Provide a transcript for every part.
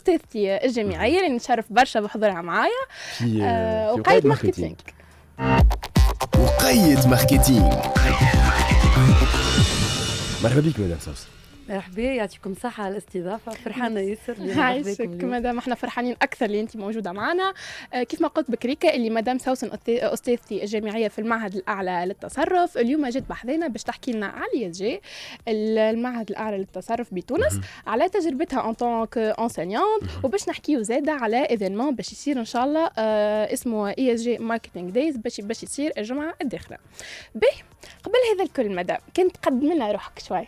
استاذتي الجامعيه اللي نتشرف برشا بحضورها معايا في وقايد ماركتينغ. وقايد ماركتينغ. مرحبا بك مدام سوسن. مرحبا، يعطيكم الصحة على الاستضافة، فرحانة ياسر. عايشك مدام، احنا فرحانين أكثر اللي أنت موجودة معنا. كيف ما قلت بكريكا اللي مدام سوسن أستاذتي الجامعية في المعهد الأعلى للتصرف، اليوم جت بحذنا باش تحكي لنا على اليسجي المعهد الأعلى للتصرف بتونس على تجربتها ان طونك انسينيونت، وباش نحكيو زادة على ايفينمون باش يصير إن شاء الله اسمه ESG ماركتينغ دايز باش يصير الجمعة الداخلة. به قبل هذا الكل مدام كنت تقدم لنا روحك شوي.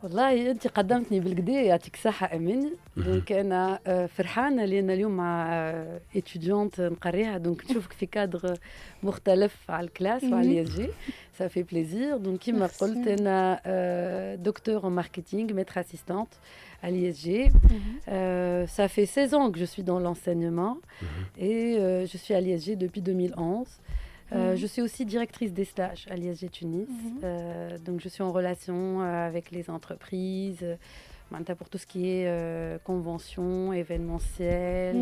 والله انت قدمتني بالكدا، يعطيك الصحة امين. دونك انا فرحانة لان اليوم مع اتيديونت نقريها، دونك نشوفك في كادر مختلف على الكلاس وعلى اليسجي، ça fait plaisir. Donc كيما قلت انا دكتور en marketing, maître assistante à l'ISG. Ça fait 16 ans que je suis dans l'enseignement et je suis à l'ISG depuis 2011. Je suis aussi directrice des stages à l'ISG Tunis. Donc je suis en relation avec les entreprises pour tout ce qui est convention, événementiel,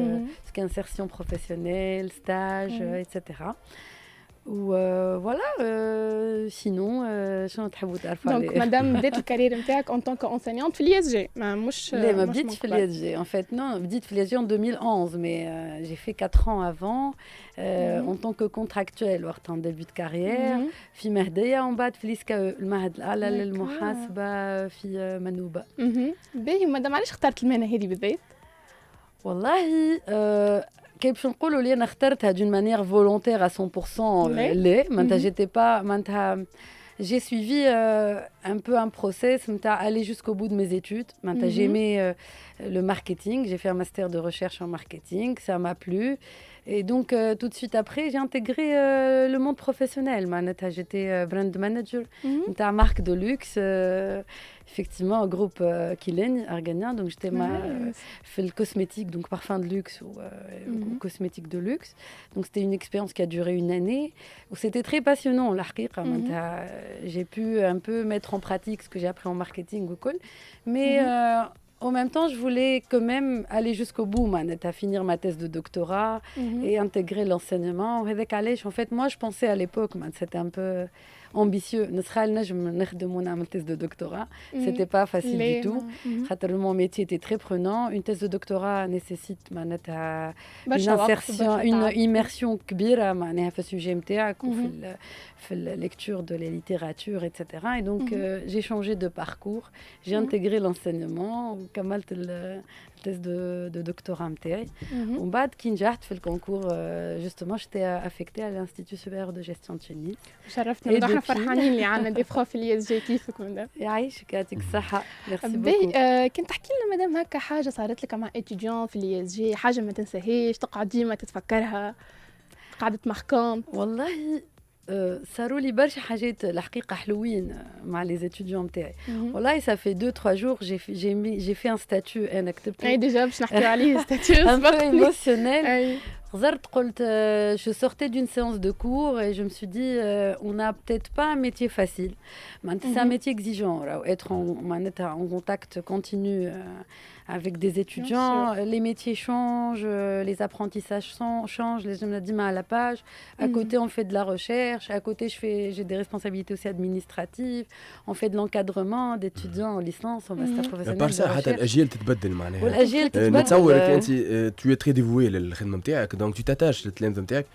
ce qui est insertion professionnelle, stage, etc. voilà, sinon شنو تحبوا تعرفوا عليه؟ دونك مدام بديت الكارير نتاعك en tant qu'enseignante في اليس جي، مش لا ما بديتش في اليس جي en fait. non بديت في اليس جي en 2011 mais j'ai fait 4 ans avant en tant que contractuel وقت en début de carrière في مهدية، ومن بعد في الإسكا المعهد الأعلى للمحاسبة في منوبة. باهي مدام علاش اخترت المهنة هذه بالذات؟ والله كيف باش نقولوا لي انا اخترتها d'une manière volontaire à 100%. لا معناتها j'étais pas معناتها j'ai suivi un peu un process متاع aller jusqu'au bout de mes études. معناتها j'ai aimé le marketing, j'ai fait un master de recherche en marketing, ça m'a plu. Et donc, tout de suite après, j'ai intégré le monde professionnel. J'étais brand manager d'une marque de luxe, effectivement, un groupe Kilen, Argania. Donc, j'étais fait le cosmétique, donc parfum de luxe ou cosmétique de luxe. Donc, c'était une expérience qui a duré une année, où c'était très passionnant, l'haqiqa. J'ai pu un peu mettre en pratique ce que j'ai appris en marketing ou quoi. Mais en même temps, je voulais quand même aller jusqu'au bout, à finir ma thèse de doctorat et intégrer l'enseignement. En fait, moi, je pensais à l'époque, c'était un peu ambitieux. De mon thèse de doctorat, c'était pas facile du tout. Mon métier était très prenant. Une thèse de doctorat nécessite une insertion, une immersion كبيرة في السوجي نتاعك في la lecture de la littérature, etc. Et donc, j'ai changé de parcours. J'ai intégré l'enseignement. كملت الثيس de doctorat نتاعي. ومن بعد كي نجحت في الكونكور justement j'étais affectée à l'Institut supérieur de gestion de Tunis. شرفتنا ونحن فرحانين اللي عندنا دي بروف اللي يجي كيفك مدام. يعيشك يعطيك الصحة. ميرسي بوكو. كنت تحكي لنا مدام هكا حاجة صارت لك مع اتيديون في اليي اس جي، حاجة ما تنساهيش تقعد ديما تتفكرها، قعدت ماركونت؟ والله صاروا لي برشا حاجات الحقيقة حلوين مع les étudiants نتاعي. والله ça fait 2-3 jours j'ai fait un statut انا كتبت. اي ديجا باش نحكيو عليه statut un peu émotionnel. Je sortais d'une séance de cours et je me suis dit on n'a peut-être pas un métier facile. C'est un métier exigeant, être en contact continu avec des étudiants. Les métiers changent, les apprentissages changent, les jeunes disent à la page. À côté, on fait de la recherche. À côté, j'ai des responsabilités aussi administratives. On fait de l'encadrement d'étudiants en licence, en master professionnel. Par ça, حتى الأجيال تتبدل معناها. والأجيال تتبدل. نتصورك أنت tu es très dévoué للخدمة نتاعك. Donc tu t'attaches للتلامذة نتاعك.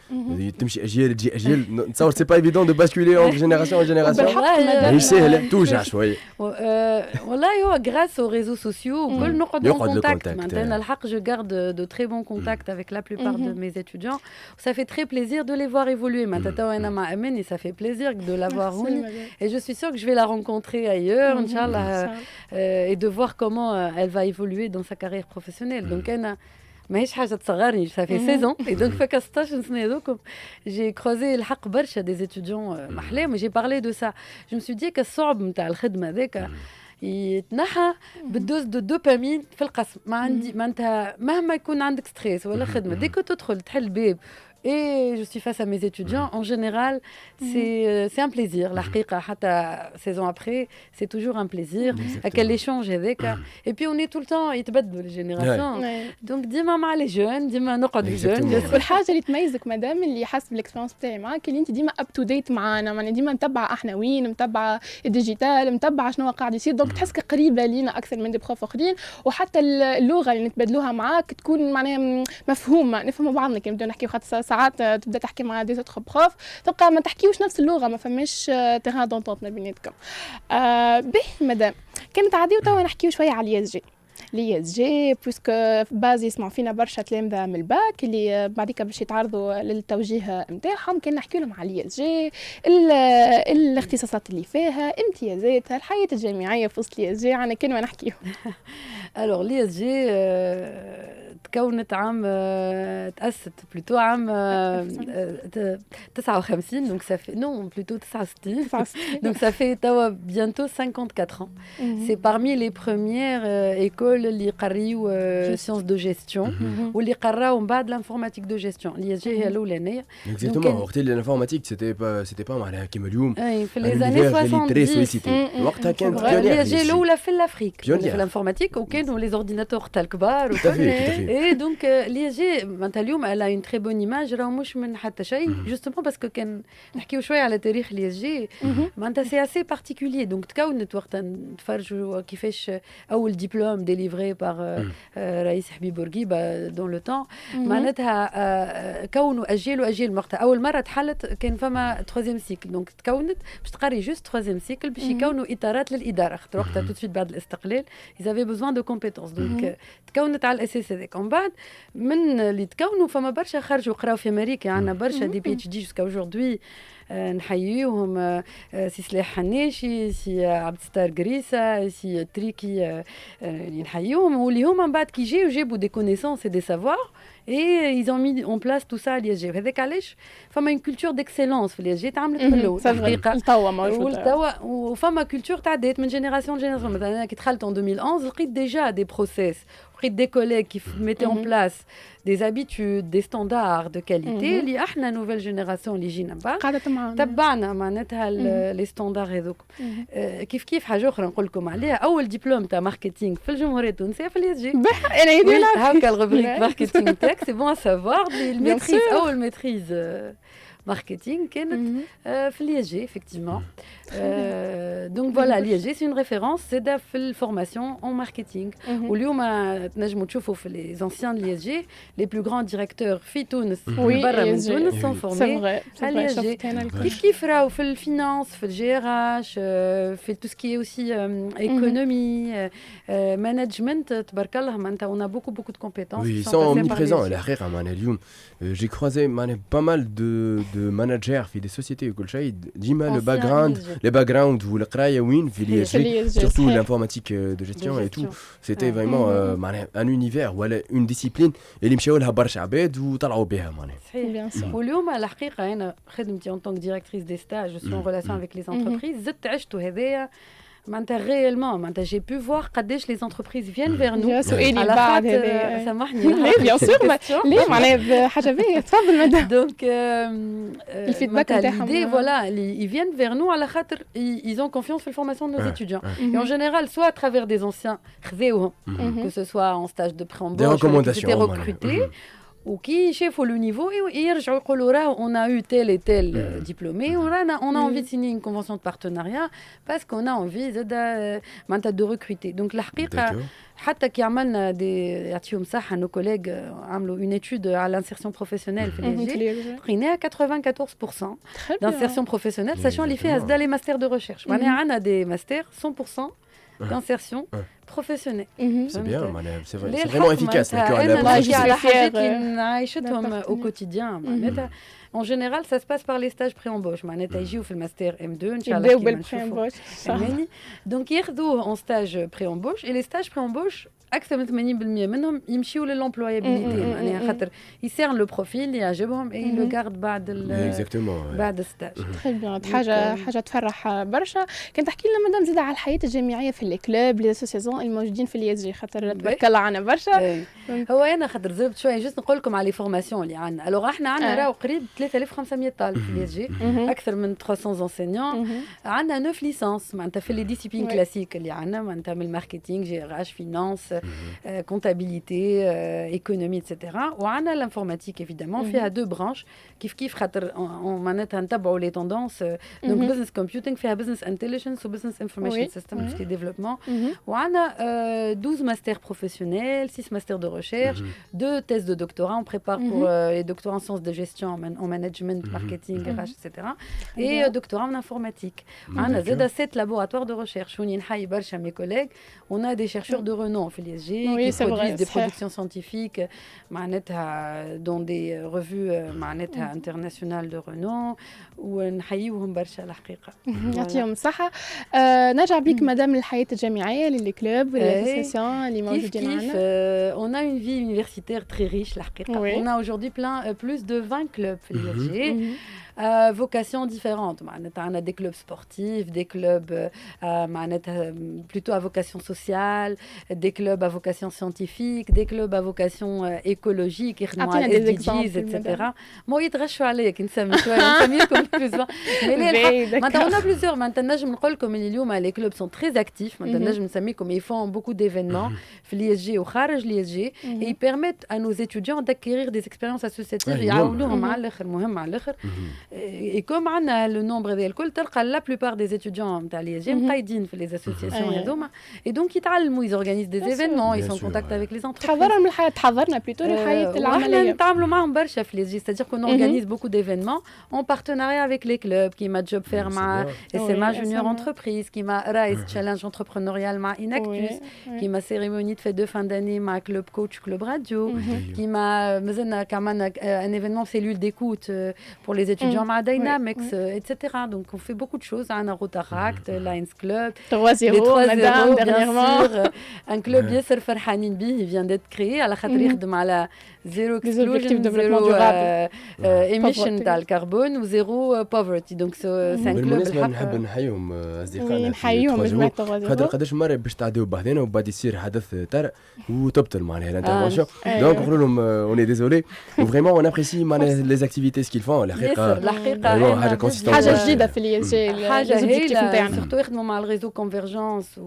تمشي أجيال تجي أجيال. نتصور c'est pas évident de basculer entre génération en génération. ماهيش سهلة، توجع شوية. والله هو grâce aux réseaux sociaux كل نقعد en contact. Maintenant, الحق je garde de très bons contacts avec la plupart de mes étudiants. Ça fait très plaisir de les voir évoluer. Maintenant, أنا مع أمين et ça fait plaisir de l'avoir Rouni. Et je suis sûre que je vais la rencontrer ailleurs, Inch'Allah, et de voir comment elle va évoluer dans sa carrière professionnelle. Donc أنا ماهيش حاجه تصغرني. ça fait 16 ans et donc فك 16 سنه هذوكم j'ai croisé الحق برشا des étudiants محلاهم. j'ai parlé de ça. je me suis dit كالصعب نتاع الخدمه هذاك يتنحى بالدوز دو دوبامين في القسم. ما عندي معناتها مهما يكون عندك ستريس ولا خدمه ديك تدخل تحل باب et je suis face à mes étudiants. En général, c'est un plaisir. La haqiqa, hatta 16 ans après, c'est toujours un plaisir. À quel échange avec. Et puis on est tout le temps يتبدلوا les générations. Donc ديما مع les jeunes, ديما نقعد les jeunes. والحاجه اللي تميزك مدام اللي حسب الاكسبيرينس بتاعي معاك اللي انت ديما اب تو ديت معانا، معناها ديما متبعه احنا وين، متبعه الديجيتال، متبعه شنو قاعد يصير، دونك تحسك قريبه لينا اكثر من دي بروف اخرين، وحتى اللغه اللي نتبادلوها معاك تكون معناها مفهومه، نفهموا بعضنا كي نبداو نحكيو، خاطر ساعات تبدا تحكي مع دي زوتر بروف تلقى ما تحكيوش نفس اللغه، ما فماش تيران دونتونت ما بيناتكم. باهي مدام كانت عادي وتوا نحكيو شويه على الياس جي. لي جي بويسك باز يسمعوا فينا برشا تلامذه من الباك اللي بعديك باش يتعرضوا للتوجيه نتاعهم، كان نحكي لهم على لي جي، الاختصاصات اللي فيها، امتيازاتها، الحياه الجامعيه في وسط لي جي، عنا كلمه نحكيهم. الوغ لي جي تكونت عام تأسست بلوتو عام 59 donc ça fait non plutôt 69 donc ça fait bientôt 54 ans. C'est parmi les premières écoles اللي يقريو sciences de gestion واللي قراو من بعد l'informatique de gestion اللي هي الأولانية. Exactement. وقت اللي l'informatique c'était pas معناها كيما اليوم. في les années 70 وقتها كانت اللي هي الأولى في الأفريق في l'informatique وكانوا les ordinateurs تاع الكبار et donc l'ISG معناتها اليوم elle a une très bonne image راهو مش من حتى شيء justement parce que كان نحكيو شويه على تاريخ l'ISG معناتها c'est assez particulier donc تكونت وقتها نتفرجوا كيفاش أول diplôme délivré par رئيس حبيب بورقيبة dans le temps معناتها كونوا أجيال وقتها أول مرة تحلت كان فما troisième cycle donc تكونت باش تقري juste troisième cycle باش يكونوا إطارات للإدارة خاطر وقتها tout de suite بعد الاستقلال ils avaient besoin de compétences donc تكونت على الأساس هذاك ومن بعد من اللي تكونوا فما برشا خرجوا قراو في أمريكا عندنا برشا دي بي اتش دي jusqu'à aujourd'hui نحييهم سي سلاح حناشي سي عبد الستار قريسة سي تريكي اللي نحييهم واللي هما من بعد كي جاو جابوا دي كونيسونس et des savoirs et ils ont mis en place tout ça à l'ISG. هذاك علاش فما une culture d'excellence في الISG تعملت من الأول حقيقة التوا موجودة وفما culture تعدات من génération لجينيراسيون. مثلا أنا كي دخلت en 2011 لقيت déjà des process لقيت des collègues qui mettaient en place des habitudes, des standards de qualité اللي احنا nouvelle génération اللي جينا بعد تبعنا معناتها les standards هذوك. كيف حاجة أخرى نقول لكم عليها أول دبلوم تاع ماركتينغ في الجمهورية التونسية في الISG. أنا يدينا هاكا الغبريك ماركتينغ تاعك c'est bon à savoir الميتريز أول ميتريز marketing كانت في l'ISG effectivement. Donc voilà l'ISG c'est une référence c'est في الفورماسيون en marketing واليوم تنجموا تشوفوا في les anciens de l'ISG les plus grands directeurs في تونس برا من تونس sont formés à l'ISG. كيف راهو في الفينانس في الجي ار اش في tout ce qui est aussi économie management تبارك الله معناتها on a beaucoup de compétences. Oui, ils sont omniprésents الحقيقة معناها اليوم j'ai croisé معناها pas mal de managers في des sociétés وكل شيء ديما le background والقرايه وين في l'ISG surtout l'informatique de gestion et tout c'était vraiment معناها un univers ولا une discipline اللي مشاو لها برشا عباد وطلعوا بها معناها. صحيح. واليوم الحقيقه انا خدمتي en tant que directrice des stages je suis en relation avec les entreprises زدت عشتوا هذايا معناتها réellement معناتها j'ai pu voir قداش les entreprises viennent vers nous على خاطر سامحني بيان سور ليه معناها حاجه باهيه تفضل مدام. دونك الفيدباك نتاعهم voilà ils viennent vers nous على خاطر ils ont confiance في الفورماسيون de nos étudiants et en général soit à travers des anciens خذاوهم que ce soit en stage de pré-embauche qui étaient recrutés وكي شافوا لو نيفو يرجعوا يقولوا راه on a eu tel et tel diplômé on a envie de signer une convention de partenariat parce qu'on a envie معناتها de recruter. Donc الحقيقه حتى كي عملنا يعطيهم صحه nos collègues عملوا une étude على l'insertion professionnelle في l'ISG لقيناها 94% d'insertion professionnelle sachant اللي فيها زاد les masters de recherche معناها عندنا des masters 100% d'insertion professionnelle. C'est bien, c'est vrai, c'est vraiment efficace. على حاجات اللي نعيشتهم au quotidien. En général, ça se passe par les stages pré-embauche. معناتها يجيو في الماستر M2 إن شاء الله كيما نشوفوا. Donc ياخذوه en stage pré-embauche et les stages pré-embauche أكثر من 80% منهم يمشيوا للemployabilité معناها خاطر يسيرن لو بروفيل يعجبهم اي لو غارد بعد الستاج. حاجه تفرح برشا. كنت تحكي لنا مدام زيد على الحياه الجامعيه في الكلوب لي اسوسياسيون طالون الموجودين في الياس جي خاطر تبارك الله عنا برشا. هو انا خاطر زربت شويه جست نقول لكم على لي فورماسيون اللي عندنا. الوغ احنا عندنا راهو قريب 3500 طالب في الياس جي، اكثر من 300 انسينيون. عندنا 9 ليسانس معناتها في لي ديسيبلين كلاسيك اللي عندنا معناتها من الماركتينغ جي ار اش فينانس كونتابيليتي ايكونومي اتسيتيرا. وعندنا الانفورماتيك ايفيدامون فيها دو برانش كيف خاطر معناتها نتبعوا لي توندونس. دونك بزنس كومبيوتينغ فيها بزنس انتليجنس وبزنس انفورميشن سيستم في ديفلوبمون. وعندنا 12 ماستر بروفيسيونيل، 6 ماستر دو ريشيرش، 2 thèses de doctorat. On prépare pour les doctorats en sciences de gestion, en management, marketing, RH, etc. Et doctorat en informatique. On a 7 laboratoires de recherche. On a mes collègues. On a des chercheurs de renom في l'ISG qui produisent des productions scientifiques dans des revues internationales de renom. ونحييهم برشا الحقيقة. يعطيهم الصحة. نرجع بيك مدام الحياة الجامعية للكلوب والأسوسياسيون اللي موجودين عندنا. On a une vie universitaire très riche الحقيقة. On a aujourd'hui plus de 20 clubs في اليسجي. Vocations différentes. On a des clubs sportifs, des clubs plutôt à vocation sociale, des clubs à vocation scientifique, des clubs à vocation écologique, SDGs, etc. Moi, يتغشوا عليك نسمي شوية نسميكم plus. Mais on a plusieurs. Maintenant, je me rappelle comme les clubs sont très actifs. Maintenant, je me sens comme ils font beaucoup d'événements في l'ISG ou خارج l'ISG et ils permettent à nos étudiants d'acquérir des expériences associatives. يعاونوهم على الآخر مهم على الآخر. Et comme on a le nombre ديال la plupart des étudiants نتاع l'ISG مقيدين في les associations هذوما et donc يتعلموا ils organisent des événements ils sont en contact avec les entreprises. تحضرنا من تحضرنا plutôt للحياة العملية. احنا نتعاملوا معهم برشا في l'ISG c'est-à-dire qu'on organise beaucoup d'événements en partenariat avec les clubs qui m'a job faire مع SMA Junior Entreprise qui m'a Rise Challenge Entrepreneurial مع Inactus qui m'a cérémonie de fête de fin d'année مع Club Coach Club Radio qui m'a مازلنا كمان un événement cellule d'écoute pour les étudiants مع Dynamics, etc. Donc on fait beaucoup de choses. On a Rotaract, Lions Club, 3-0, madame, dernièrement. Un club Yasser Farhanin Bi, il vient d'être créé à la khatir على zéro exclusion, zéro émission de carbone ou zéro poverty. Donc c'est un club. نحب نحييهم أصدقائنا. نحييهم مجموعة 3-0. خاطر قداش مرة باش تعديو بعضنا وبعد يصير حدث طارئ وتبطل معناها الانترفونسيون. Donc نقولوا لهم on est désolé. Vraiment on apprécie les activités ce qu'ils font. الحقيقة حاجة جديدة في اليسجي. حاجة هايلة. Surtout يخدموا مع الريزو Convergence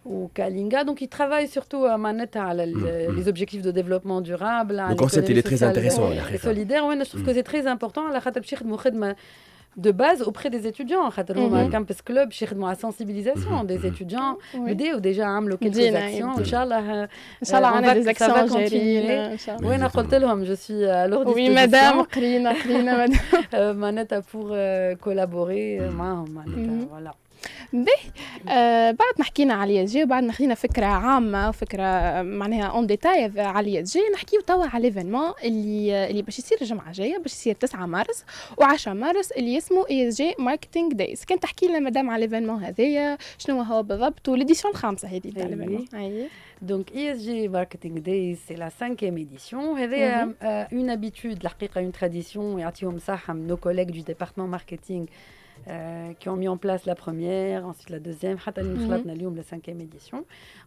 ou Kalinga. Donc ils travaillent surtout à les objectifs de développement durable. Le concept il est très intéressant. Et solidaire. Oui, je trouve que c'est très important. La خاطر باش يخدموا خدمة de base auprès des étudiants. خاطر هما campus club باش يخدموا على sensibilisation des étudiants. بداو déjà عملوا quelques actions. إن شاء الله عندنا des actions جايين. وأنا قلت لهم je suis à leur disposition. Oui madame قرينا madame. معناتها pour collaborer معهم معناتها voilà. بعد ما حكينا على اليسجي وبعد ما خدينا فكره عامه وفكره معناها اون ديتاي على اليسجي نحكيو توا على ليفينمون اللي باش يصير الجمعه الجايه باش يصير 9 مارس و10 مارس اللي اسمه ESG ماركتينغ دايز. كان تحكي لنا مدام على ليفينمون هذايا شنو هو بالضبط والاديسيون الخامسه هذه تاع ليفينمون. Donc ESG Marketing Days, c'est la 5e édition. C'est une habitude, une tradition, et nos collègues du département marketing qui ont mis en place la première, ensuite la deuxième, la 5e édition.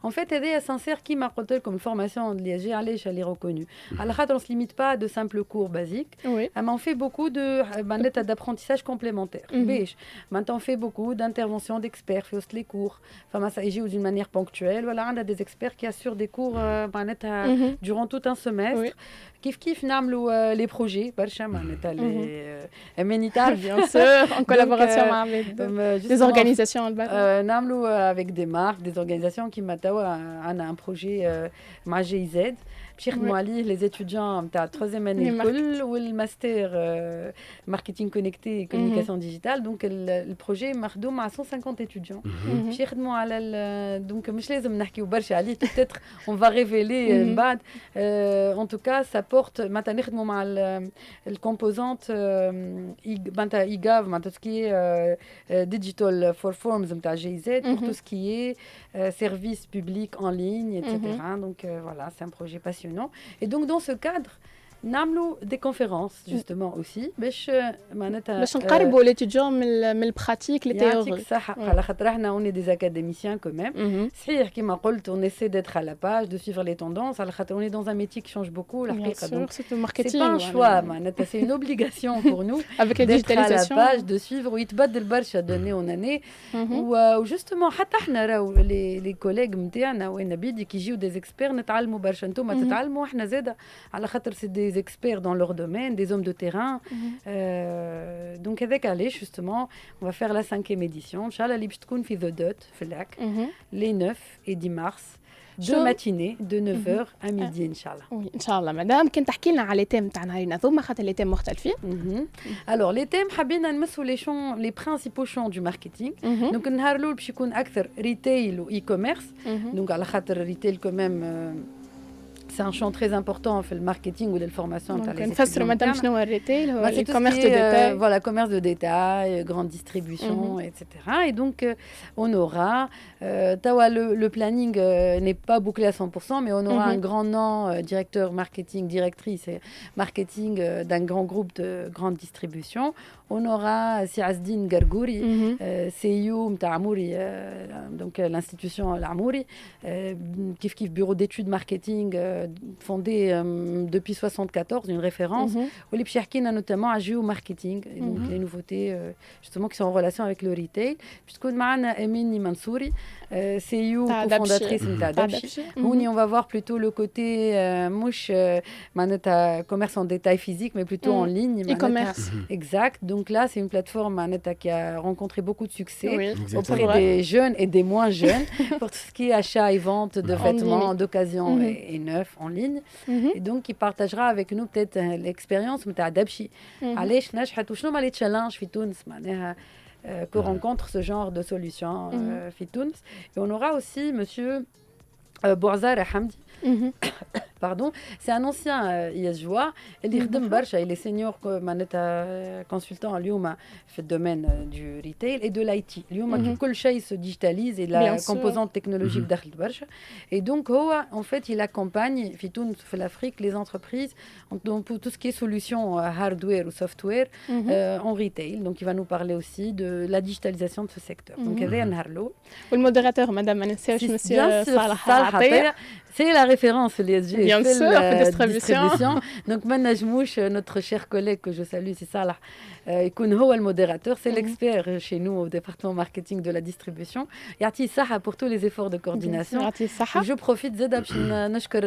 En fait, elle s'insère qui m'a rappelé comme formation de l'ISG, elle est reconnue. Alors, on ne se limite pas à de simples cours basiques, mais on fait beaucoup d'apprentissage complémentaire. Maintenant, on fait beaucoup d'interventions d'experts, fait aussi les cours, d'une manière ponctuelle. Voilà, on a des experts qui assurent des cours durant tout un semestre. Kif نعملوا les projets برشا معناتها les humanitaires bien sûr en collaboration avec des organisations نعملوا avec des marques des organisations qui متوا عندنا un projet مع GIZ باش يخدموا عليه les étudiants نتاع 3e année الكل والماستر marketing connecté et communication digitale. Donc le projet مخدوم مع 150 étudiants باش يخدموا على donc مش لازم نحكيو برشا عليه peut-être on va révéler بعد en tout cas ça porte maintenant نخدموا مع الcomposante معناتها IGAV معناتها tout ce qui est digital for forms نتاع GIZ pour tout ce qui est service public en ligne etc. Donc voilà c'est un projet passionnant et donc dans ce cadre نعملوا des conférences justement aussi باش معناتها باش نقربوا ليتيديون من البراتيك يعطيك للتيوري. الصحة على خاطر احنا on est des académiciens quand même. صحيح كما قلت on essaie d'être à la page de suivre les tendances على خاطر on est dans un métier qui change beaucoup الحقيقة. Donc c'est pas un choix معناتها c'est une obligation pour nous d'être à la page de suivre ويتبدل برشا d'année en année. وجوستومون حتى احنا راهو les collègues نتاعنا وين بيدي كي يجيو des experts نتعلموا برشا. انتم تتعلموا احنا زاده على خاطر c'est des experts dans leur domaine, des hommes de terrain. Donc avec Ali, justement, on va faire la 5e édition. Inch'Allah, اللي باش تكون في The Dot, في اللاك, les 9 et 10 mars. Deux matinées de 9h à midi, Inch'Allah. Oui, Inch'Allah, madame. كنت تحكي لنا على les thèmes تاع نهارنا ذوما خاطر les thèmes مختلفين. Alors, les thèmes حابين نمسوا les principaux champs du marketing. Donc, النهار الأول باش يكون أكثر retail و e-commerce. Donc, على خاطر retail quand même c'est un champ très important في الماركتينغ والفورماسيون تاع لي نفسروا مدام شنو هو الريتيل هو الكوميرس دو ديتاil. Voilà, commerce de détail, grande distribution, etc. Et donc on aura le planning n'est pas bouclé à 100%, mais on aura un grand nom, directeur marketing, directrice marketing d'un grand groupe de grande distribution. On aura Siazdine Gargouri, CEO de Amouri, donc l'institution Amouri, qui bureau d'études marketing fondé depuis 1974, une référence. Ou les Pchiarkina notamment à géomarketing, donc les nouveautés justement qui sont en relation avec le retail. Puisqu'on a Emini Mansouri, CEO, cofondatrice de Dabchi. On va voir plutôt le côté mouche, commerce en détail physique, mais plutôt en ligne. E-commerce. Exact. Donc là, c'est une plateforme qui a rencontré beaucoup de succès auprès des jeunes et des moins jeunes pour tout ce qui est achat et vente de vêtements d'occasion et neufs en ligne. Et donc, qui partagera avec nous peut-être l'expérience de Dabchi. علاش نجحت وشنو هما les challenges في تونس معناها que rencontre ce genre de solution في تونس. Et on aura aussi monsieur Bourzar Hamdi. Pardon, c'est un ancien ISJois. Il خدم برشا, il est senior consultant اليوم في الdomaine du retail et de l'IT. اليوم كل شيء se digitalise et la composante technologique دخلت برشا. Et donc هو en fait il accompagne في تونس في l'Afrique les entreprises dans tout ce qui est solution hardware ou software en retail. Donc il va nous parler aussi de la digitalisation de ce secteur. Donc هذا نهار الأول. والموديراتور مدام ما ننساوش مسيو صالح عطية. C'est la référence l'ISG. Bien sûr, la distribution. Donc, Manajmouch, notre cher collègue que je salue, c'est Salah. Kounho, le modérateur, c'est l'expert chez nous au département marketing de la distribution. Yati Saha pour tous les efforts de coordination. Je profite Zedab Nashkar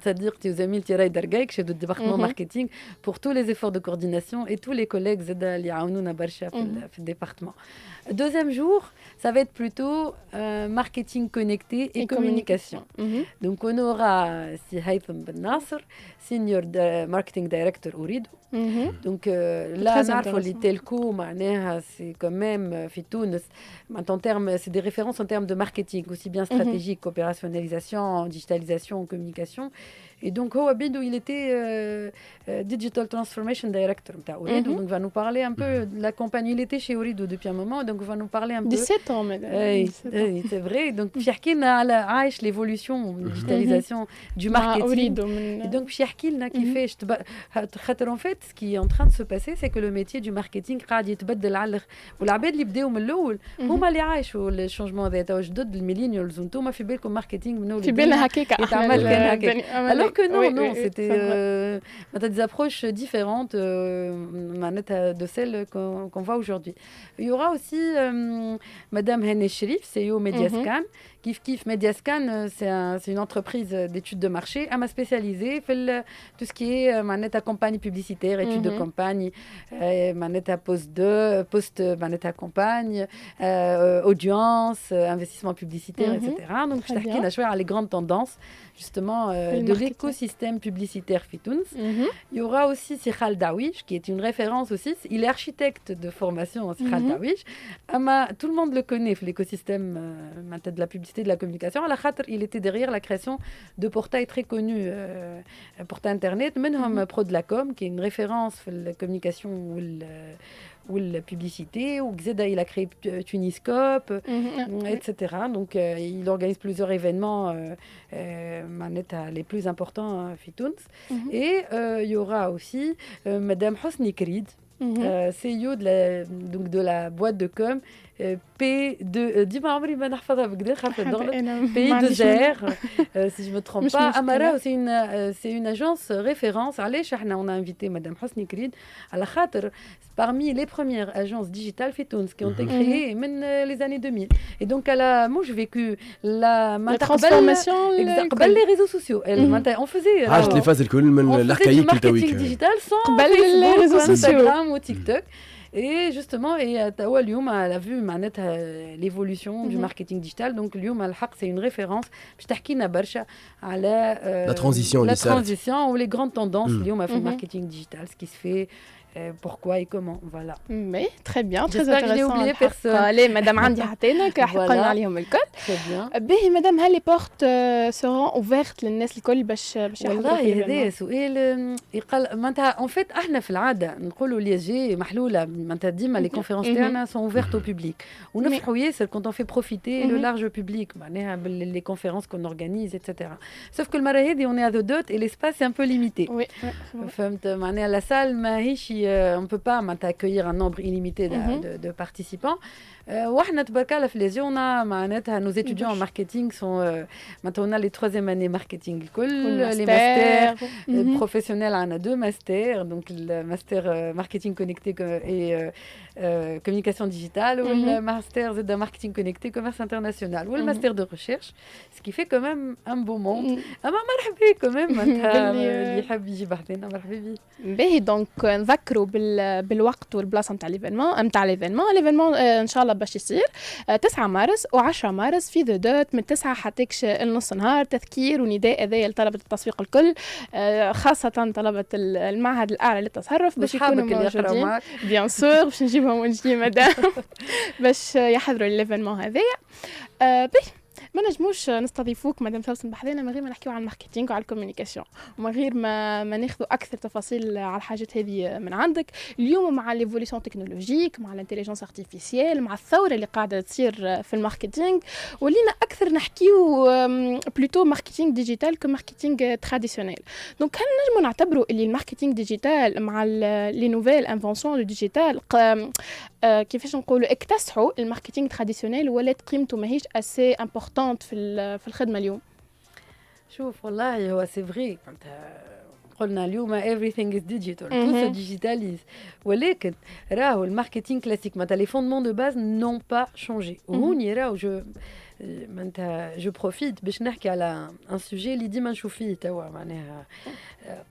Sadir Tiuzamil Tiray Dargaïk chez le département marketing pour tous les efforts de coordination et tous les collègues Zeda Liaounouna Barsha في le département. Deuxième jour, ça va être plutôt marketing connecté et communication. Donc on aura Si Haytham Ben Nasser, senior marketing director Ourido. Donc là, les telcos, c'est quand même en termes, c'est des références en termes de marketing, aussi bien stratégique, opérationnalisation, digitalisation, communication. Et donc, il était Digital Transformation Director. Donc, il va nous parler un peu de la compagnie. Il était chez Ourido depuis un moment, donc il va nous parler un peu. 17 ans, madame. C'est vrai. Donc, Pierre a l'évolution, la digitalisation du marketing. Et donc, Pierre qui fait. En fait, ce qui est en train de se passer, c'est que le métier du marketing قاعد يتبدل على والعباد اللي بداو من الاول هما اللي عايشوا الشونجمون هذا جدد الميلينيالز وانتم في بالكم ماركتينغ من اول في بالنا هكاك يتعمل كان هكاك alors que non c'était des approches différentes de celles qu'on voit aujourd'hui. Il y aura aussi madame Hene Sherif, CEO Mediascan. Kif Mediascan, c'est une entreprise d'études de marché. Elle m'a spécialisée tout ce qui est campagne publicitaire, études de campagne, post-campagne, audience, investissement publicitaire, etc. Donc, je t'ai choisi les grandes tendances justement de l'écosystème publicitaire Fitouns. Il y aura aussi Sikhal Dawish, qui est une référence aussi. Il est architecte de formation, Sikhal Dawish. Tout le monde le connaît, l'écosystème de la publicité publicité, de la communication. À la khater, il était derrière la création de portails très connus, portails internet, منهم Pro de la Com, qui est une référence dans la communication ou la publicité, ou Xeda, il a créé Tuniscope, etc. Donc, il organise plusieurs événements les plus importants à Tunis. Et il y aura aussi Madame Hosni Krid, CEO de la boîte de com P2 dis-moi عمري ما نحفظها بكدا خاطر نغلط P2R si je me trompe pas Amara c'est une agence référence علاش احنا on a invité madame Hosni Krid على خاطر parmi les premières agences digitales في تونس qui ont été créées les années 2000 et donc elle a moi j'ai vécu la transformation قبل les réseaux sociaux on faisait عاشت لي فاز الكل من الاركايك marketing digital sans قبل les réseaux sociaux Instagram ou TikTok. Et justement, Tawa Lyoum, elle a vu l'évolution du marketing digital. Donc, Lyoum, c'est une référence. Je t'ai la transition ou les grandes tendances Lyoum في marketing digital, ce qui se fait. Pourquoi et comment, voilà. Mais très bien, très intéressant. J'espère que je n'ai oublié personne. Allez, madame Andi Hatena, voilà. Très bien. Madame, les portes seront ouvertes للناس الكل باش والله هذا سؤال يقال معناتها en fait احنا في العاده نقولوا لي جي محلوله معناتها ديما les conférences تاعنا sont ouvertes au public ونفرحوا ياسر quand on fait profiter le large public معناها les conférences qu'on organise etc. Sauf que المره هذه on est à deux dates et l'espace est un peu limité. Oui. فهمت معناها la salle ماهيش on ne peut pas accueillir un nombre illimité de participants. وحنا تبارك الله في ليزيونا معناتها nos étudiants en marketing sont maintenant on a les 3e année marketing الكل les masters professionnels on a 2 masters donc le master marketing connecté et communication digitale ou le master de marketing connecté commerce international ou le master de recherche ce qui fait quand même un beau monde مرحبا quand même اللي يحب يجي بحثنا مرحبا بيه باهي دونك نذكروا بالوقت والبلاصه نتاع ليفينمون ان شاء الله باش يصير 9 مارس و10 مارس في ذا دوت من 9 حتى النص نهار تذكير ونداء هذايا لطلبه التسويق الكل خاصه طلبه المعهد الاعلى للتصرف باش يكونوا موجودين بيان سور باش نجيبهم ونجي مدام باش يحضروا الليفينمون هذايا ما نجموش نستضيفوك مدام سوسن بحذانا من غير ما نحكيو عن الماركتينغ وعلى الكوميونيكاسيون ومن غير ما ناخذوا اكثر تفاصيل على الحاجات هذه من عندك اليوم مع ليفوليسيون تكنولوجيك مع الانتيليجنس ارتيفيسيال مع الثوره اللي قاعده تصير في الماركتينغ ولينا اكثر نحكيو بلوتو ماركتينغ ديجيتال كماركتينغ تراديسيونيل دونك هل نجموا نعتبروا اللي الماركتينغ ديجيتال مع لي نوفيل انفونسيون دو ديجيتال كيفاش نقولوا اكتسحوا الماركتينغ تراديسيونيل ولات قيمته ماهيش اسي امبورطونت في الخدمه اليوم شوف والله هو سي فري قلنا اليوم everything is digital tout se digitalise ولكن راهو الماركتينغ كلاسيك معناتها les fondements de base n'ont pas changé هوني راهو je profite باش نحكي على ان سوجي اللي ديما نشوف فيه توا معناها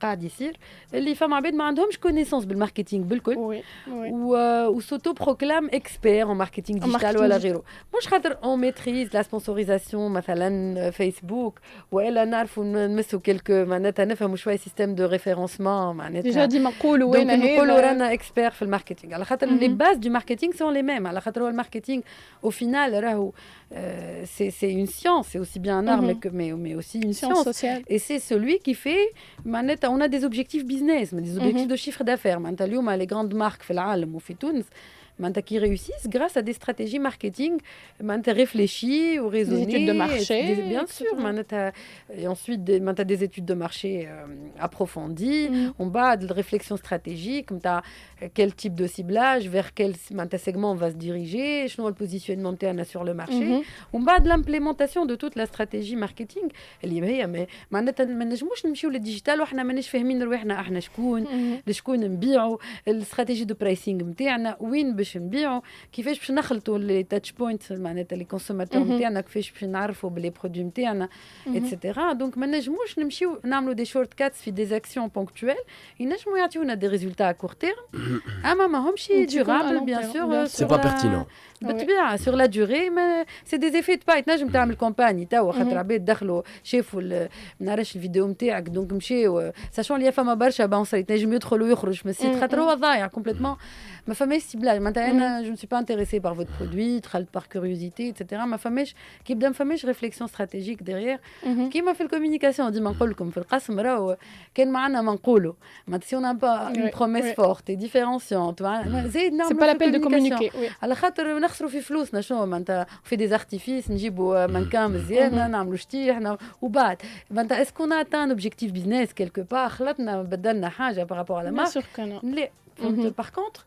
قاعد يصير اللي فما عباد ما عندهمش كونيسونس بالماركتينغ بالكل و سوتو بروكلام اكسبير ان ماركتينغ ديجيتال ولا غيره مش خاطر اون ميتريز لا سبونسوريزاسيون مثلا فيسبوك ولا نعرفوا نمسوا كلكو معناتها نفهموا شويه سيستيم دو ريفيرونسمون معناتها ديجا ديما نقولوا وين هي نقولوا رانا اكسبير في الماركتينغ على خاطر لي باز دو ماركتينغ سون لي ميم على خاطر هو الماركتينغ au final راهو c'est une science, c'est aussi bien un art mais aussi une science sociale. Et c'est celui qui fait on a des objectifs business, mais des objectifs de chiffre d'affaires. Maintenant, les grandes marques في العالم وفي تونس qui réussissent grâce à des stratégies marketing réfléchies ou raisonnées. Des études de marché. Bien sûr. Et ensuite, des études de marché approfondies. On bat de réflexion stratégique. Quel type de ciblage, vers quel segment on va se diriger, le positionnement sur le marché. On bat de l'implémentation de toute la stratégie marketing. اللي هي ما نجموش نمشيو للديجيتال وحنا ماناش فاهمين رواحنا احنا شكون نبيعوا الاستراتيجي دو برايسينغ نتاعنا وين باش نبيعوا كيفاش باش نخلطوا لي تاتش بوينت معناتها لي كونسوماتور نتاعنا كيفاش باش نعرفوا بلي برودوي نتاعنا ايتترا دونك ما نجموش نمشيو نعملوا دي شورت كاتس في دي اكسيون بونكتويل ينجموا يعطيونا دي ريزولتا ا كور تيرم اما ماهمش ديورابل بيان سور سي با بيرتينون بالطبيعه سور لا دوري سي دي زيفي باي تنجم تعمل كومباني توا خاطر عباد دخلوا شافوا ما نعرفش الفيديو نتاعك دونك مشاو ساشون اللي فما برشا بونسي تنجم يدخل ويخرج من السيت خاطر هو ضايع كومبليتمون ما فماش سيبلاج maintenant je ne suis pas intéressée par votre produit par curiosité etc ما فماش كي بدا ما فماش réflexion stratégique derrière كيما في الكوميونيكاسيون ديما نقول لكم في القسم راهو كان معنا ما نقولوا ما si on n'a pas une promesse forte et différenciante زيد نعمل c'est pas la peine de communiquer على خاطر نخسروا في فلوسنا شنو معناتها في des artifices نجيبوا منكان مزيان نعملوا شتي احنا وبعد معناتها est-ce qu'on a atteint un objectif business quelque part خلطنا بدلنا حاجه par rapport à la marque لا par contre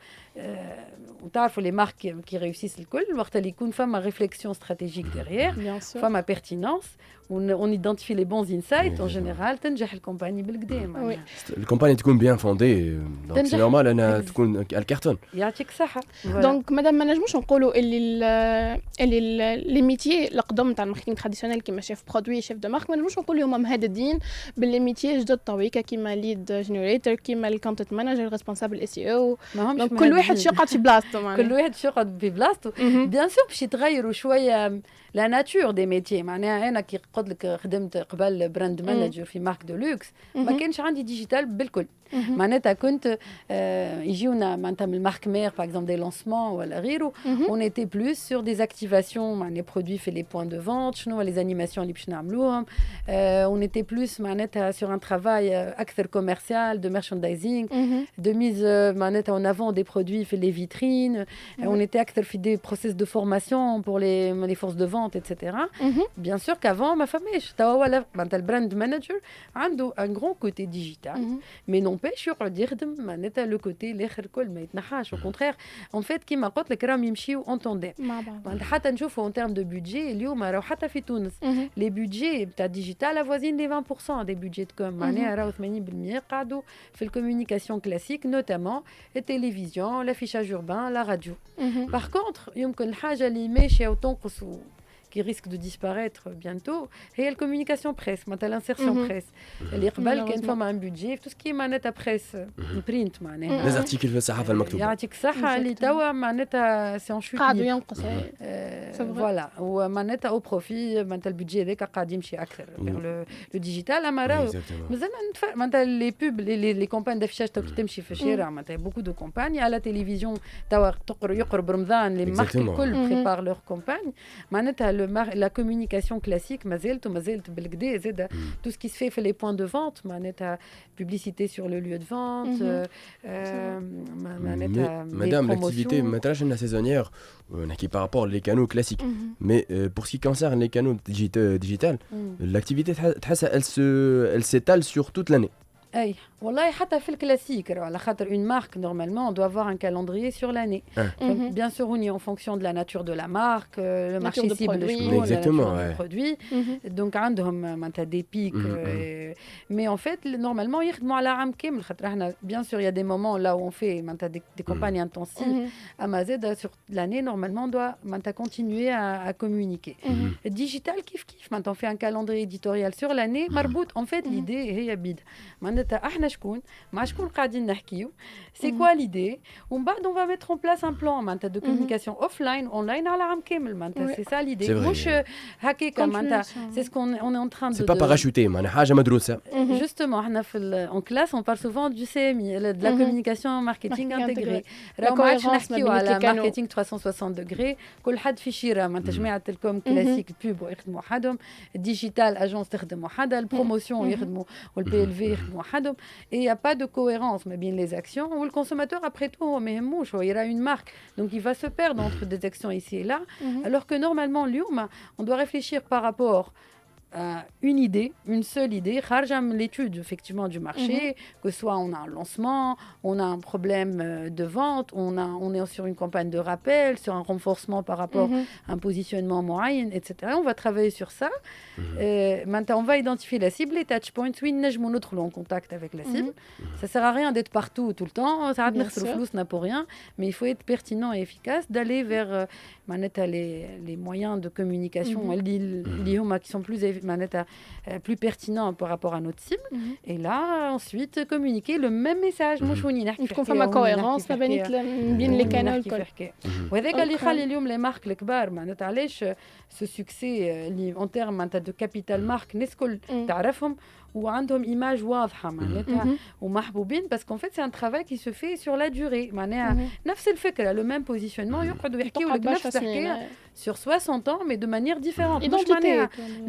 وتعرفوا les marques qui réussissent الكل وقت اللي يكون فما réflexion stratégique derrière فما pertinence on identifie les bons insights en général تنجح الكومباني بالقدام الكومباني تكون bien fondée donc c'est normal انها تكون الكارتون يعطيك الصحه دونك مادام ما نجموش نقولوا اللي لي ميتيي القدم تاع الماركتينغ تراديسيونيل كيما شيف برودوي شيف دو مارك ما نجموش نقولوا هما مهددين باللي ميتيي جدد طويكه كيما ليد جينيريتور كيما الكونتنت مانجر ريسبونسابل اس اي او دونك كل واحد يقعد في بلاصته معناها كل واحد يقعد في بلاصته بيان سور باش يتغيروا شويه لا ناتور دي ميتيي معناها انا كي قلت لك خدمت قبل براند مانجر في مارك دو لوكس ما كانش عندي ديجيتال بالكل معناتها كنت يجيونا معناتها من المارك مير باغ اكزومبل دي لانسمون ولا غيره اون ايتي بلوس سور دي اكتيفاسيون معناها برودوي في لي بوين دو فونت شنو لي انيماسيون اللي باش نعملوهم اون ايتي بلوس معناتها سور ان ترافاي اكثر كوميرسيال دو مارشاندايزينغ دو ميز معناتها اون افون دي برودوي في لي فيترين اون ايتي اكثر في دي بروسيس دو فورماسيون بور لي فورس دو فونت ايتترا بيان سور كافون ما فماش توا ولا معناتها البراند مانجر عنده ان غران كوتي ديجيتال مي نون باش يقعد يخدم معناتها لو كوتي الاخر كل ما يتنحاش او كونترير اون فيت كيما قلت لك راهم يمشيو اون تونديم معناتها حتى نشوفوا اون تيرم دو بودجي اليوم راهو حتى في تونس لي بودجي تاع ديجيتال افوازين لي 20% دي بودجي دو كوم معناها راهو 80% قعدوا في الكوميونيكاسيون كلاسيك نوتامون التلفزيون لافيشاج اوربان لا راديو باغ كونتر يمكن الحاجه اللي ماشيه وتنقص qui risque de disparaître bientôt هي الكوميونيكاسيون بريس معناتها الانسيرسيون بريس اللي قبل كان فما ان بودجي في تو سكي معناتها بريس برينت معناها لي زارتيكل في الصحافه المكتوبه يعطيك الصحه اللي توا معناتها سي اون شوت قاعد ينقص فوالا ومعناتها او بروفي معناتها البودجي هذاك قاعد يمشي اكثر لو ديجيتال اما راهو مازال معناتها لي بوب لي كومباني دافيشاج تو تمشي في الشارع معناتها بوكو دو كومباني على تلفزيون توا يقرب رمضان لي مارك الكل بريبار لور كومباني معناتها la communication classique مازالت بالكدا زاد tout ce qui se fait في les points de vente معناتها publicité sur le lieu de vente معناتها madame l'activité ما تراش انها saisonnière نحكي par rapport les canaux classiques mais pour ce qui concerne les canaux digital l'activité تحس elle s'étale sur toute l'année. اي والله حتى في الكلاسيك على خاطر une marque normalement on doit avoir un calendrier sur l'année bien sûr on est en fonction de la nature de la marque le marché cible le produit donc عندهم معناتها des pics mais en fait normalement يخدموا على عام كامل خاطر احنا bien sûr il y a des moments là où on fait معناتها des campagnes intensives اما زاد sur l'année normalement on doit معناتها continuer à communiquer digital كيف معناتها on fait un calendrier éditorial sur l'année مربوط en fait l'idée هي بيد معناتها احنا شكون مع شكون قاعدين نحكيو سي كوا ليدي ومن بعد on va mettre en place un plan معناتها de communication offline online على عام كامل معناتها c'est ça l'idée مش هكاك معناتها c'est ce qu'on est en train de c'est pas parachuté معناتها حاجه مدروسه justement احنا في en classe on parle souvent du CMI de la communication marketing intégrée راهو ما عادش نحكيو على marketing 360 degrés كل حد في شيره معناتها جماعه الكوم كلاسيك بوب يخدموا وحدهم ديجيتال اجونس تخدم وحدها البروموسيون يخدموا والبي ال في يخدموا وحدهم et il y a pas de cohérence mais bien les actions où le consommateur après tout mais il y a une marque donc il va se perdre entre des actions ici et là alors que normalement on doit réfléchir par rapport une idée, une seule idée, l'étude effectivement du marché, que soit on a un lancement, on a un problème de vente, on est sur une campagne de rappel, sur un renforcement par rapport à un positionnement moyen, etc. On va travailler sur ça. Maintenant, on va identifier la cible, les touch points. Oui, nous sommes en contact avec la cible. Ça sert à rien d'être partout tout le temps. Ça n'a pour rien, mais il faut être pertinent et efficace, d'aller vers les moyens de communication qui sont plus pertinents par rapport à notre cible. Et là, ensuite, communiquer le même message. تكون فما كوهيرونس ما بين لي كانال الكل. وهذاك اللي يخلي اليوم لي مارك الكبار معناتها علاش سو سوكسي اللي اون تيرم معناتها دو كابيتال مارك الناس الكل تعرفهم وعندهم image واضحة معناتها ومحبوبين parce qu'en fait c'est un travail qui se fait sur la durée معناها نفس الفكرة le même positionnement يقعدوا يحكيوا لك نفس الحكاية sur 60 ans mais de manière différente.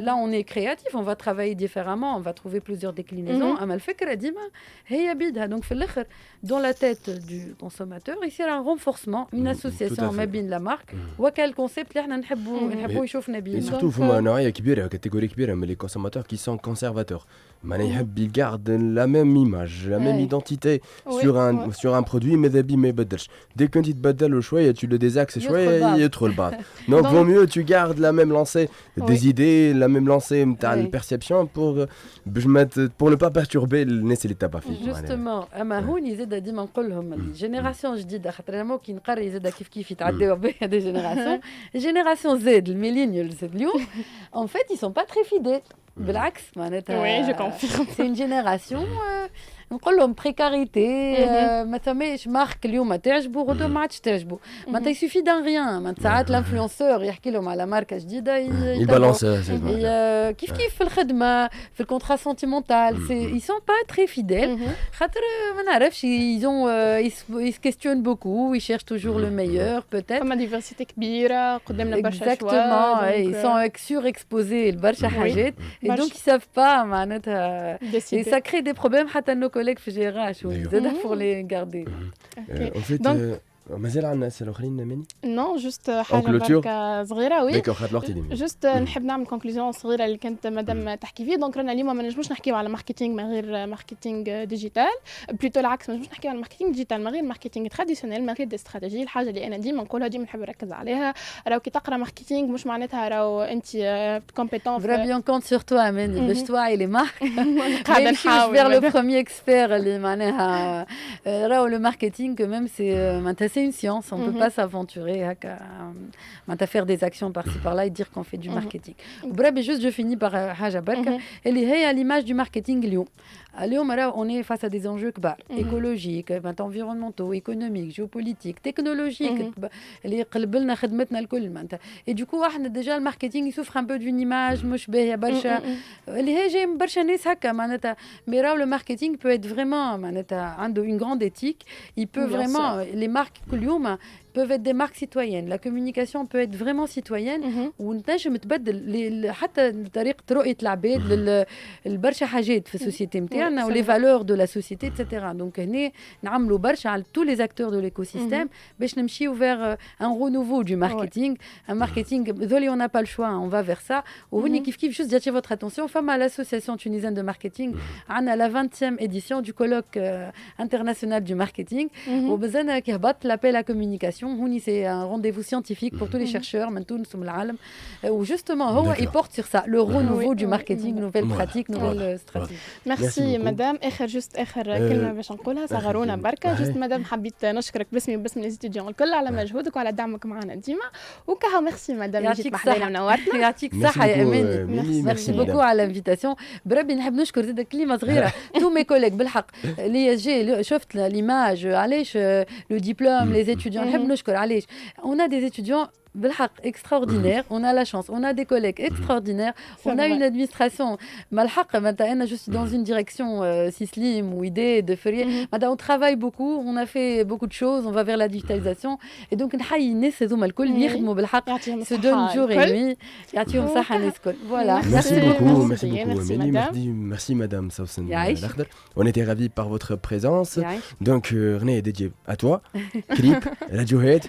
Là on est créatif, on va travailler différemment, on va trouver plusieurs déclinaisons. أما الفكرة ديما هي بيدها. Donc في الآخر dans la tête du consommateur il y a un renforcement, une association ما بين la marque وكال concept اللي احنا نحبوا يشوفنا بيه. Et surtout فما نوعية كبيرة catégorie كبيرة من les consommateurs qui sont conservateurs. ils gardent la même image, la même identité sur un produit mais d'habits mais بدلش. Dès que tu te بدل شوية tu le désaxes شوية يدخل بعض. Donc vaut mieux tu gardes la même lancée des idées, la même lancée de perception pour ne pas perturber الناس اللي تبع فيه. Justement اما هوني زاد ديما نقول لهم الجينيراسيون جديده خاطر انا ممكن نقري زاد كيف يتعداو بها دي جينيراسيون. جينيراسيون زد الميلينيالز اليوم en fait ils sont pas très fidèles. بالعكس معناتها oui je confirme. C'est une génération نقول لهم بريكاريتي ما ثماش مارك اليوم تعجبو غدوه ما عادش تعجبو معناتها يسوفي دان ريان معناتها ساعات الانفلونسور يحكي لهم على ماركه جديده يبالونس كيف في الخدمه في الكونترا سونتيمونتال ils sont pas très fidèles خاطر ما نعرفش ils se questionnent beaucoup, ils cherchent toujours le meilleur peut-être. فما ديفيرسيتي كبيره قدامنا برشا exactement ils sont surexposés لبرشا حاجات et donc ils savent pas معناتها et ça crée des problèmes حتى nos collègues في GRH pour les garder. En fait مازال عندنا اسئله اخرين مني؟ نو جوست حاجه بركه صغيره. وي داكور خاطر الوقت يديم. جوست نحب نعمل كونكلوزيون صغيره اللي كانت مدام تحكي فيه. دونك رانا اليوم ما نجموش نحكيو على ماركتينغ من غير ماركتينغ ديجيتال، بلوتو العكس ما نجموش نحكيو على ماركتينغ ديجيتال من غير ماركتينغ تراديسيونيل، من غير دي استراتيجي. الحاجه اللي انا ديما نقولها ديما نحب نركز عليها، راهو كي تقرا ماركتينغ مش معناتها راهو انت كومبيتون. فريمون كونت سور توا اماني باش توعي لي مارك. قاعده نحاول فير لو بروميير اكسبير اللي معناها راهو لو ماركتينغ كمان سي معناتها سي اون سيونس. On peut pas s'aventurer à faire des actions par-ci par-là et dire qu'on fait du marketing. Bref, juste je finis par حاجة بركة اللي هي l'image du marketing اليوم. اليوم on est face à des enjeux كبار écologiques, environnementaux, économiques, géopolitiques, technologiques اللي يقلب لنا خدمتنا الكل معناتها. Et du coup احنا déjà le marketing souffre un peu d'une image مش باهية برشا اللي هي جاي من برشا ناس هكا معناتها. Mais راهو le marketing peut être vraiment معناتها عنده une grande éthique. Il peut vraiment les marques كل يوم peuvent être des marques citoyennes. La communication peut être vraiment citoyenne ونتنجم تبدل حتى طريقة رؤية العباد لبرشا حاجات في السوسيتي نتاعنا ولي فالور دو لا سوسيتي اتسيتيرا. دونك هنا نعملوا برشا على tous les acteurs de l'écosystème باش نمشيو vers un renouveau du marketing. Un marketing désolé on n'a pas le choix, on va vers ça. وهني كيف juste d'attirer votre attention فما l'association tunisienne de marketing عندنا la 20e édition du colloque international du marketing وبزانا كي هبط l'appel à communication. هوني c'est un rendez-vous scientifique pour tous les chercheurs من تونس ومن العالم où justement هو il porte sur ça le renouveau du marketing, nouvelles pratiques, nouvelles stratégies. ميرسي مدام. اخر كلمه باش نقولها صغرونا بركه. جوست مدام حبيت نشكرك باسمي وباسم ليستوديون الكل على مجهودك وعلى دعمك معنا ديما وكها. ميرسي مدام جيت بحذانا ونورتنا. يعطيك الصحه يا اماني. ميرسي بوكو على الانفيتاسيون. بربي نحب نشكر زيد كلمه صغيره تو مي كوليك بالحق اللي جي شفت ليماج علاش لو ديبلوم لي étudiants نحب نشكر علاش on a des étudiants بالحق extraordinaire. On a la chance, on a des collègues extraordinaires, on a une administration malhaq maintenant je suis dans une direction Sislim ou idée de Ferrier. On travaille beaucoup, on a fait beaucoup de choses, on va vers la digitalisation et donc نحيي الناس هذوما الكل يخدموا بالحق se donnent jour et nuit. يعطيهم صحة الناس الكل. Voilà. Merci beaucoup. Merci madame Sawsan Lakhdar. On était ravis par votre présence. Donc René est dédié à toi. Clip, Radiohead.